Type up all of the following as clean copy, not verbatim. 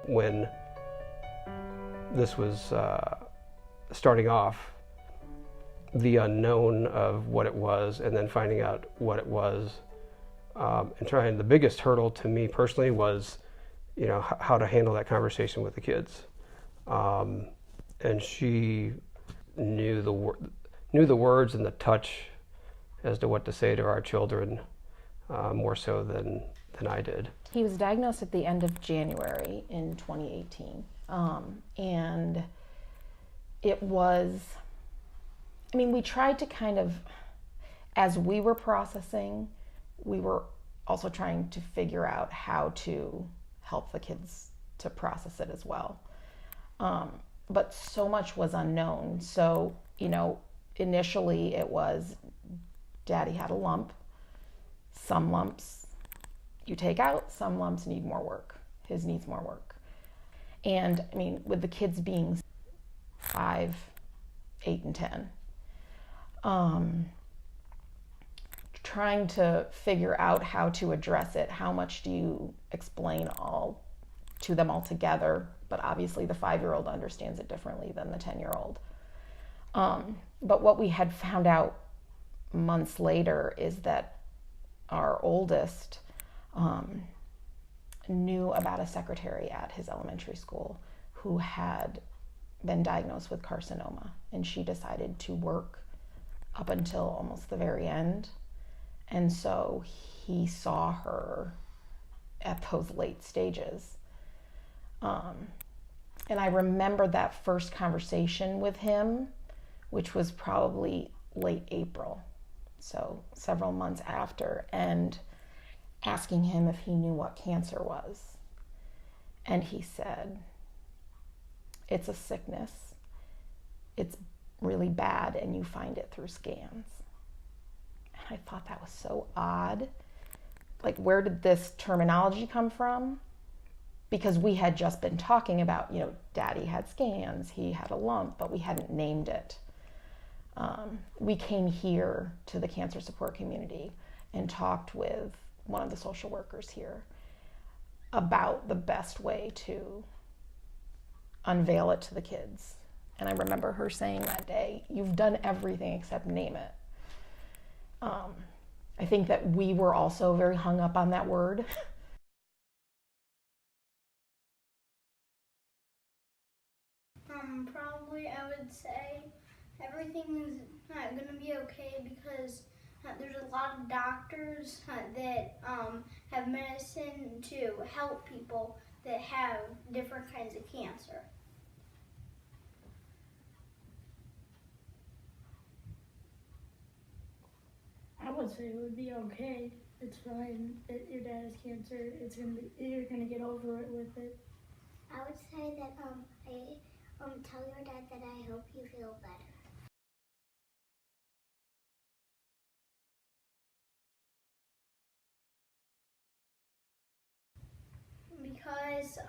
When this was starting off, the unknown of what it was and then finding out what it was, and trying, the biggest hurdle to me personally was, how to handle that conversation with the kids. And she knew the words and the touch as to what to say to our children, more so than I did. He was diagnosed at the end of January in 2018. And it was, we tried to kind of, as we were processing, we were also trying to figure out how to help the kids to process it as well. But so much was unknown. So, initially it was, Daddy had a lump. Some lumps you take out, some lumps need more work. His needs more work. And with the kids being 5, 8, and 10, trying to figure out how to address it. How much do you explain all to them all together? But obviously the 5-year-old understands it differently than the 10-year-old. But what we had found out months later is that our oldest knew about a secretary at his elementary school who had been diagnosed with carcinoma, and she decided to work up until almost the very end. And so he saw her at those late stages. And I remember that first conversation with him, which was probably late April, so several months after, and asking him if he knew what cancer was. And he said, "It's a sickness. It's really bad, and you find it through scans." And I thought that was so odd. Like, where did this terminology come from? Because we had just been talking about, Daddy had scans, he had a lump, but we hadn't named it. We came here to the cancer support community and talked with one of the social workers here about the best way to unveil it to the kids. And I remember her saying that day, "You've done everything except name it." I think that we were also very hung up on that word. Probably I would say everything is not going to be okay because there's a lot of doctors that have medicine to help people that have different kinds of cancer. I would say it would be okay. It's fine. Your dad has cancer. You're gonna get over it with it. I would say that tell your dad that I hope you feel better. Because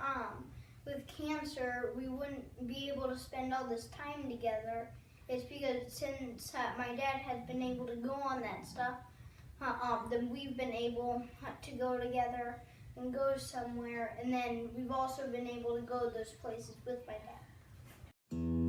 with cancer, we wouldn't be able to spend all this time together. It's because since my dad has been able to go on that stuff, then we've been able to go together and go somewhere, and then we've also been able to go those places with my dad.